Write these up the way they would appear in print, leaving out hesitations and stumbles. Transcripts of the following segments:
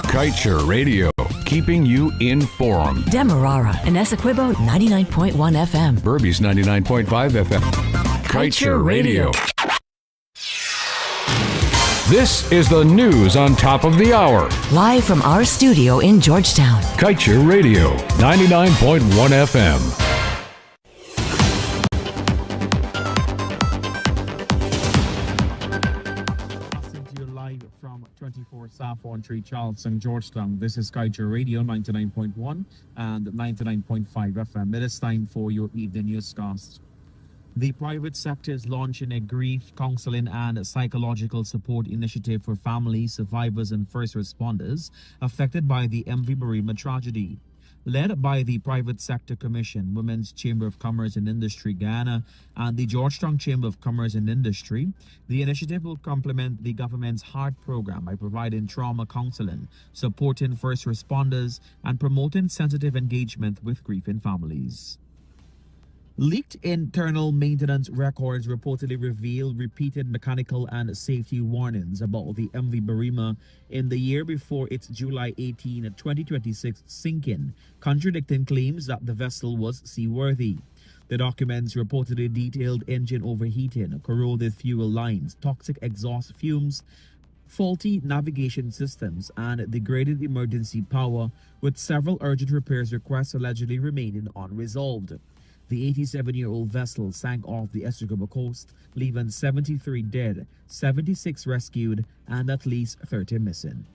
Kaieteur Radio, keeping you informed. Demerara and Essequibo 99.1 FM. Burby's 99.5 FM. Kaieteur Radio. This is the news on top of the hour. Live from our studio in Georgetown. Kaieteur Radio, 99.1 FM. From 24 Saffron Tree, Charleston, Georgetown. This is Kaieteur Radio 99.1 and 99.5 FM. It is time for your evening newscast. The private sector is launching a grief, counseling, and psychological support initiative for families, survivors, and first responders affected by the MV Burima tragedy. Led by the Private Sector Commission, Women's Chamber of Commerce and Industry Ghana, and the Georgetown Chamber of Commerce and Industry, the initiative will complement the government's HEART program by providing trauma counseling, supporting first responders, and promoting sensitive engagement with grieving families. Leaked internal maintenance records reportedly reveal repeated mechanical and safety warnings about the MV Burima in the year before its July 18, 2026 sinking, contradicting claims that the vessel was seaworthy. The documents reportedly detailed engine overheating, corroded fuel lines, toxic exhaust fumes, faulty navigation systems, and degraded emergency power, with several urgent repairs requests allegedly remaining unresolved. The 87-year-old vessel sank off the Essequibo coast, leaving 73 dead, 76 rescued, and at least 30 missing.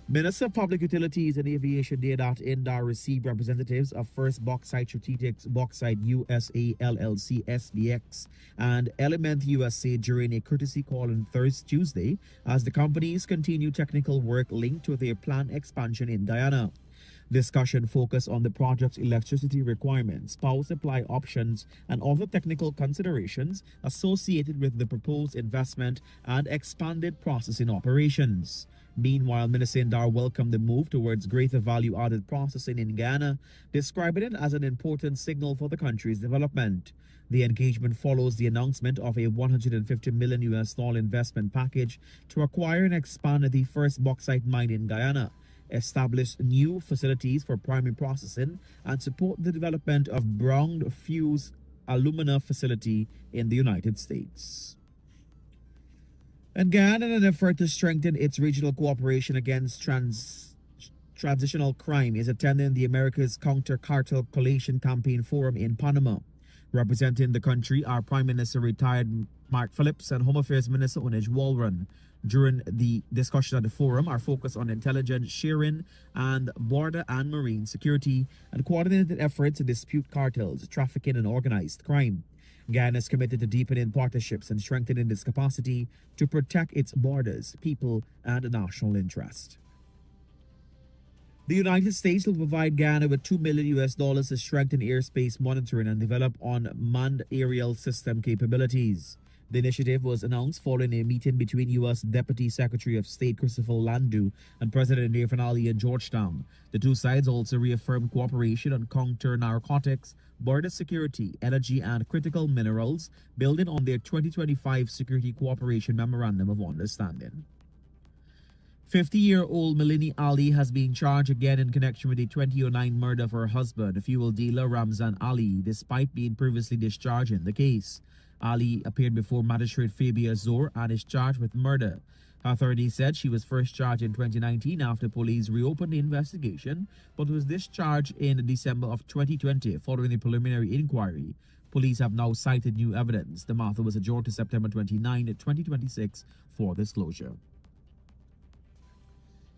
Minister of Public Utilities and Aviation did that Indar received representatives of First Bauxite Strategic Bauxite USA LLC SBX and Element USA during a courtesy call on Tuesday as the companies continue technical work linked to their planned expansion in Guyana. Discussion focused on the project's electricity requirements, power supply options, and other technical considerations associated with the proposed investment and expanded processing operations. Meanwhile, Minister Indar welcomed the move towards greater value-added processing in Ghana, describing it as an important signal for the country's development. The engagement follows the announcement of a $150 million investment package to acquire and expand the first bauxite mine in Guyana, establish new facilities for primary processing, and support the development of brown fused alumina facility in the United States. And Ghana, in an effort to strengthen its regional cooperation against transitional crime, is attending the America's Counter Cartel Coalition Campaign Forum in Panama. Representing the country are Prime Minister retired Mark Phillips and Home Affairs Minister Onej Walron. During the discussion at the forum, our focus on intelligence sharing and border and marine security and coordinated efforts to dispute cartels, trafficking, and organized crime. Ghana is committed to deepening partnerships and strengthening its capacity to protect its borders, people, and national interest. The United States will provide Ghana with $2 million to strengthen airspace monitoring and develop unmanned aerial system capabilities. The initiative was announced following a meeting between U.S. Deputy Secretary of State Christopher Landu and President Nathan Ali in Georgetown. The two sides also reaffirmed cooperation on counter-narcotics, border security, energy, and critical minerals, building on their 2025 Security Cooperation Memorandum of Understanding. 50-year-old Melini Ali has been charged again in connection with the 2009 murder of her husband, fuel dealer Ramzan Ali, despite being previously discharged in the case. Ali appeared before Magistrate Fabia Zor and is charged with murder. Authorities said she was first charged in 2019 after police reopened the investigation, but was discharged in December of 2020 following a preliminary inquiry. Police have now cited new evidence. The matter was adjourned to September 29, 2026 for disclosure.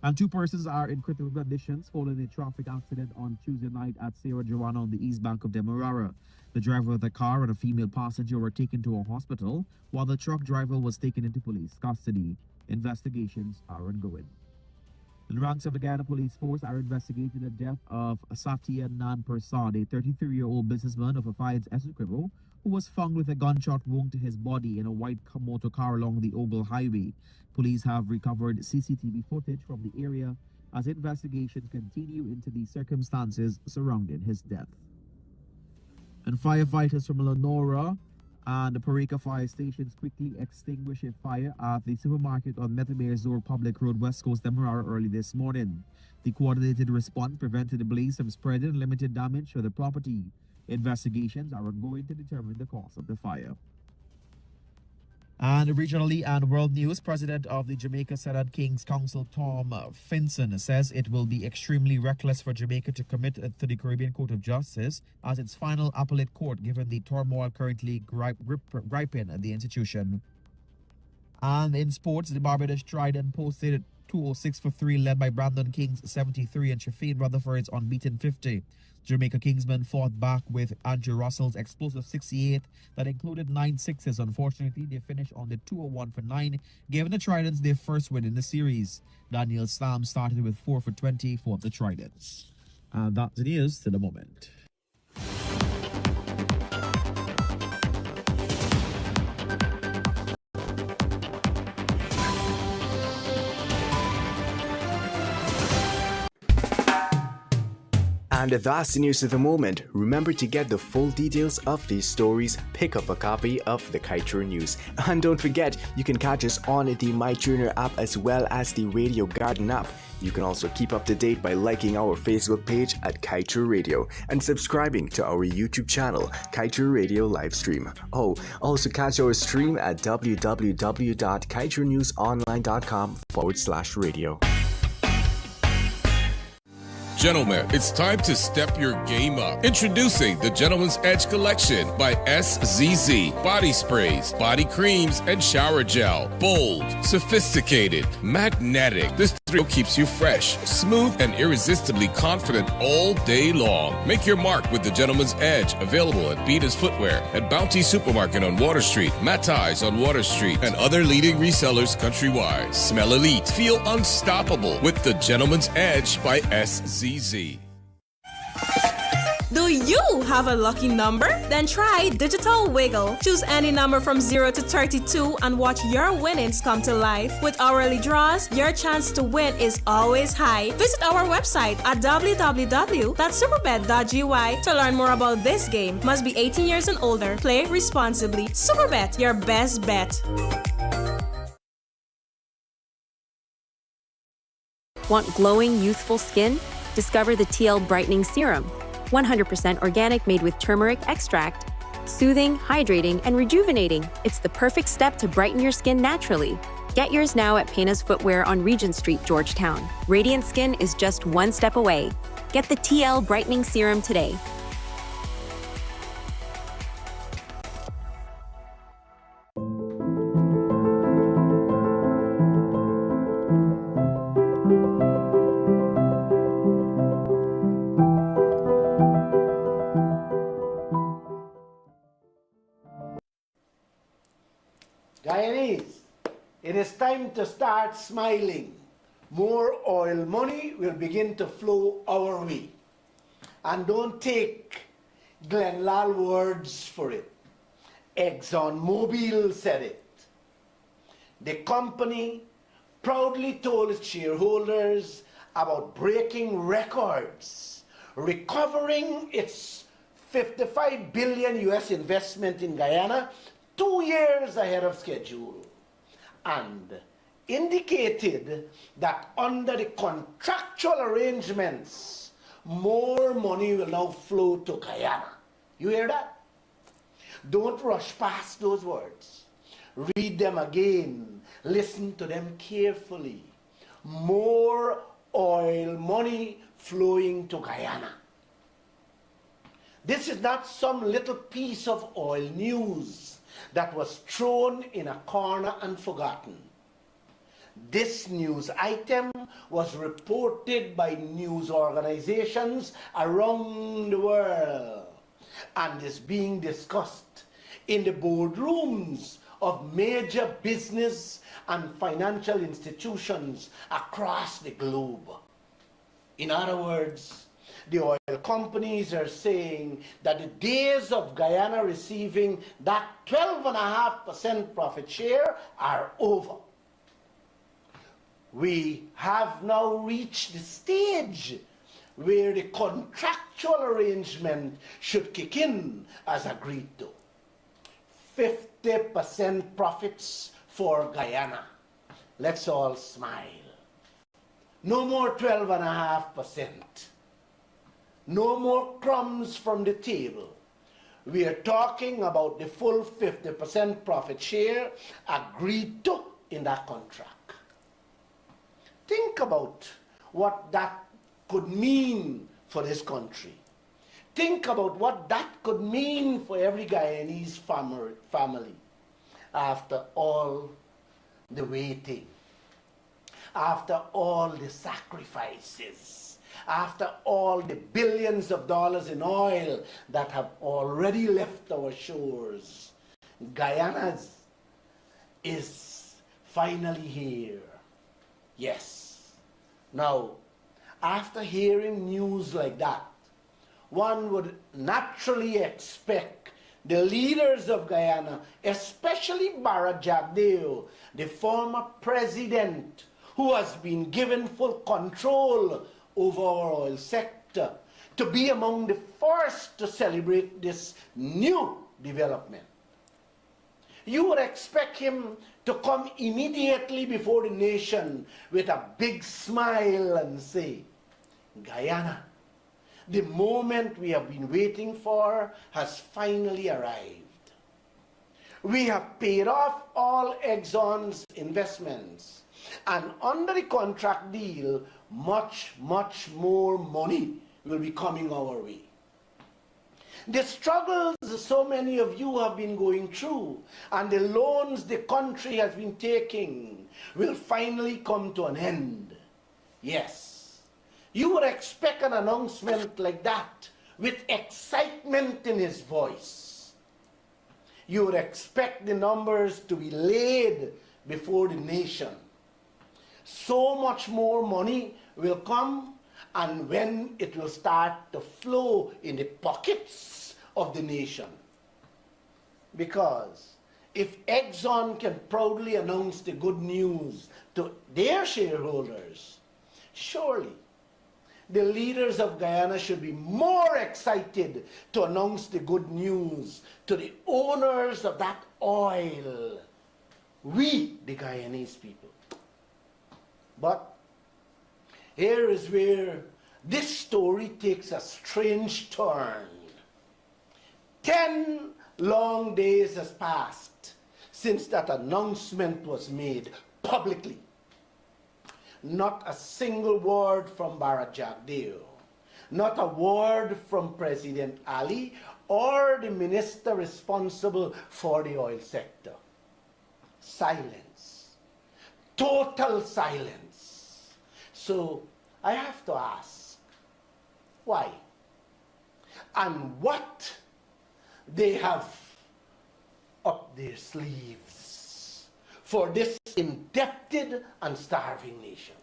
And two persons are in critical conditions following a traffic accident on Tuesday night at Sierra Joanna on the east bank of Demerara. The driver of the car and a female passenger were taken to a hospital, while the truck driver was taken into police custody. Investigations are ongoing. The ranks of the Ghana Police Force are investigating the death of Satya Nan Persad, a 33-year-old businessman of Affiance Essequibo, who was found with a gunshot wound to his body in a white motor car along the Ogle Highway. Police have recovered CCTV footage from the area as investigations continue into the circumstances surrounding his death. And firefighters from Lenora And the Parika Fire Stations quickly extinguished a fire at the supermarket on Metamerzor Public Road, West Coast, Demerara early this morning. The coordinated response prevented the blaze from spreading and limited damage to the property. Investigations are ongoing to determine the cause of the fire. And regionally and world news, President of the Jamaica Senate King's Council, Tom Finson, says it will be extremely reckless for Jamaica to commit to the Caribbean Court of Justice as its final appellate court, given the turmoil currently griping the institution. And in sports, the Barbados Trident posted 206 for 3, led by Brandon King's 73 and Shafeen Rutherford's unbeaten 50. Jamaica Kingsmen fought back with Andrew Russell's explosive 68 that included 9 sixes. Unfortunately, they finished on the 201 for 9, giving the Tridents their first win in the series. Daniel Stam started with 4 for 20 for the Tridents. And that's the news to the moment. And that's the news of the moment. Remember to get the full details of these stories, pick up a copy of the Kaieteur News. And don't forget, you can catch us on the MyTuner app as well as the Radio Garden app. You can also keep up to date by liking our Facebook page at Kaieteur Radio and subscribing to our YouTube channel, Kaieteur Radio Livestream. Oh, also catch our stream at www.kaieteurnewsonline.com/radio. Gentlemen, it's time to step your game up. Introducing the Gentleman's Edge Collection by SZZ. Body sprays, body creams, and shower gel. Bold, sophisticated, magnetic. This thrill keeps you fresh, smooth, and irresistibly confident all day long. Make your mark with the Gentleman's Edge. Available at Beatus Footwear, at Bounty Supermarket on Water Street, Mattai's on Water Street, and other leading resellers countrywide. Smell elite. Feel unstoppable with the Gentleman's Edge by SZZ. Do you have a lucky number? Then try Digital Wiggle. Choose any number from 0 to 32 and watch your winnings come to life. With hourly draws, your chance to win is always high. Visit our website at www.superbet.gy to learn more about this game. Must be 18 years and older. Play responsibly. Superbet, your best bet. Want glowing, youthful skin? Discover the TL Brightening Serum. 100% organic, made with turmeric extract. Soothing, hydrating, and rejuvenating. It's the perfect step to brighten your skin naturally. Get yours now at Pena's Footwear on Regent Street, Georgetown. Radiant skin is just one step away. Get the TL Brightening Serum today. Guyanese, it is time to start smiling. More oil money will begin to flow our way. And don't take Glenlal words for it. ExxonMobil said it. The company proudly told its shareholders about breaking records, recovering its $55 billion US investment in Guyana 2 years ahead of schedule, and indicated that under the contractual arrangements, more money will now flow to Guyana. You hear that? Don't rush past those words. Read them again. Listen to them carefully. More oil money flowing to Guyana. This is not some little piece of oil news that was thrown in a corner and forgotten. This news item was reported by news organizations around the world and is being discussed in the boardrooms of major business and financial institutions across the globe. In other words, the oil companies are saying that the days of Guyana receiving that 12.5% profit share are over. We have now reached the stage where the contractual arrangement should kick in as agreed to. 50% profits for Guyana. Let's all smile. No more 12.5%. No more crumbs from the table. We are talking about the full 50% profit share agreed to in that contract. Think about what that could mean for this country. Think about what that could mean for every Guyanese family after all the waiting, after all the sacrifices, after all the billions of dollars in oil that have already left our shores. Guyana is finally here. Yes. Now, after hearing news like that, one would naturally expect the leaders of Guyana, especially Barra Jagdeo, the former president who has been given full control over our oil sector, to be among the first to celebrate this new development. You would expect him to come immediately before the nation with a big smile and say, Guyana, the moment we have been waiting for has finally arrived. We have paid off all Exxon's investments, and under the contract deal, much, much more money will be coming our way. The struggles so many of you have been going through and the loans the country has been taking will finally come to an end. Yes. You would expect an announcement like that with excitement in his voice. You would expect the numbers to be laid before the nation. So much more money will come, and when it will start to flow in the pockets of the nation. Because if Exxon can proudly announce the good news to their shareholders, surely the leaders of Guyana should be more excited to announce the good news to the owners of that oil. We, the Guyanese people. But here is where this story takes a strange turn. 10 long days has passed since that announcement was made publicly. Not a single word from Barra Jagdeo, not a word from President Ali or the minister responsible for the oil sector. Silence. Total silence. So I have to ask, why? And what they have up their sleeves for this indebted and starving nation.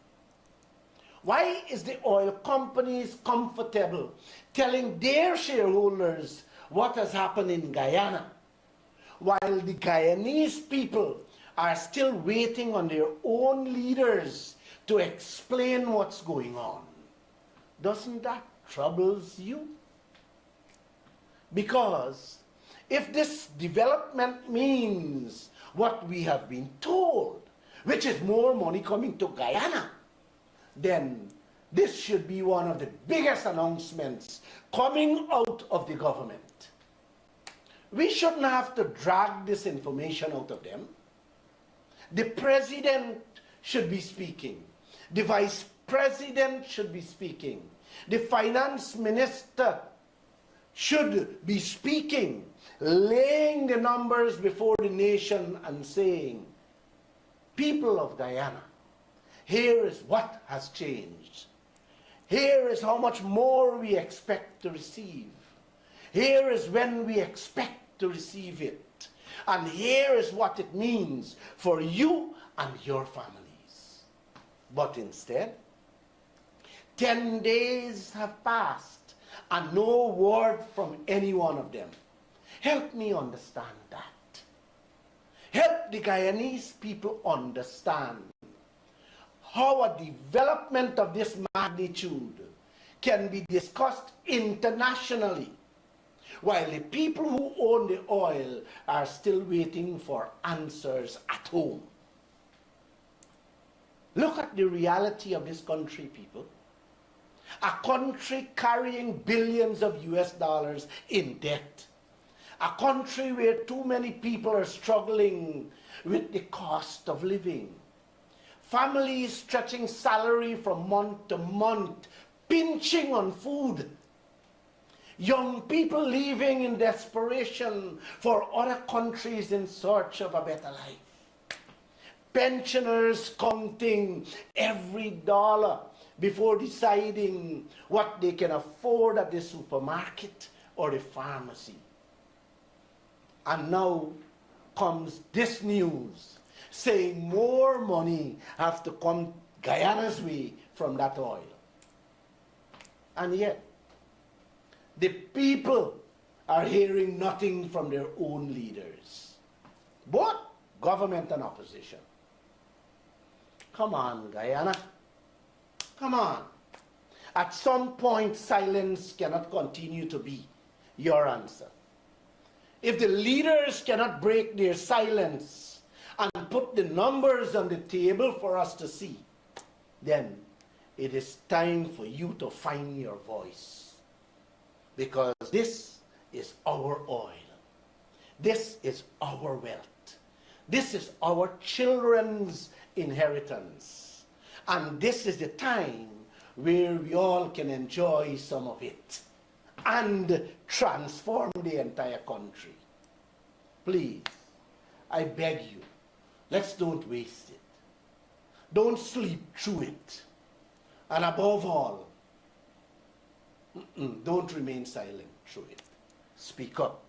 Why is the oil companies comfortable telling their shareholders what has happened in Guyana, while the Guyanese people are still waiting on their own leaders to explain what's going on? Doesn't that troubles you? Because if this development means what we have been told, which is more money coming to Guyana, then this should be one of the biggest announcements coming out of the government. We shouldn't have to drag this information out of them. The president should be speaking. The vice president should be speaking. The finance minister should be speaking, laying the numbers before the nation and saying, people of Guyana, here is what has changed. Here is how much more we expect to receive. Here is when we expect to receive it. And here is what it means for you and your families. But instead, 10 days have passed and no word from any one of them. Help me understand that. Help the Guyanese people understand how a development of this magnitude can be discussed internationally while the people who own the oil are still waiting for answers at home. Look at the reality of this country, people. A country carrying billions of US dollars in debt. A country where too many people are struggling with the cost of living. Families stretching salary from month to month, pinching on food. Young people leaving in desperation for other countries in search of a better life. Pensioners counting every dollar before deciding what they can afford at the supermarket or the pharmacy. And now comes this news saying more money have to come Guyana's way from that oil. And yet, the people are hearing nothing from their own leaders, both government and opposition. Come on, Guyana. Come on. At some point, silence cannot continue to be your answer. If the leaders cannot break their silence and put the numbers on the table for us to see, then it is time for you to find your voice. Because this is our oil. This is our wealth. This is our children's inheritance. And this is the time where we all can enjoy some of it and transform the entire country. Please, I beg you, let's don't waste it. Don't sleep through it. And above all, don't remain silent through it. Speak up.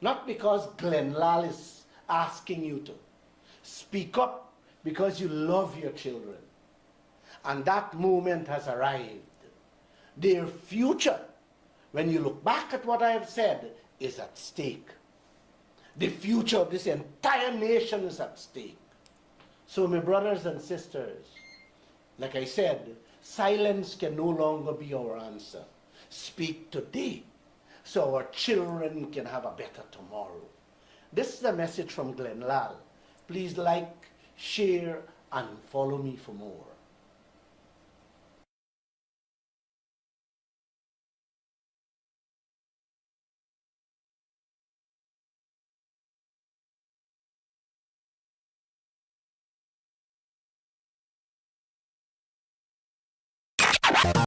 Not because Glenn Lal is asking you to. Speak up because you love your children. And that moment has arrived. Their future, when you look back at what I have said, is at stake. The future of this entire nation is at stake. So my brothers and sisters, like I said, silence can no longer be our answer. Speak today so our children can have a better tomorrow. This is a message from Glenn Lal. Please like, share, and follow me for more.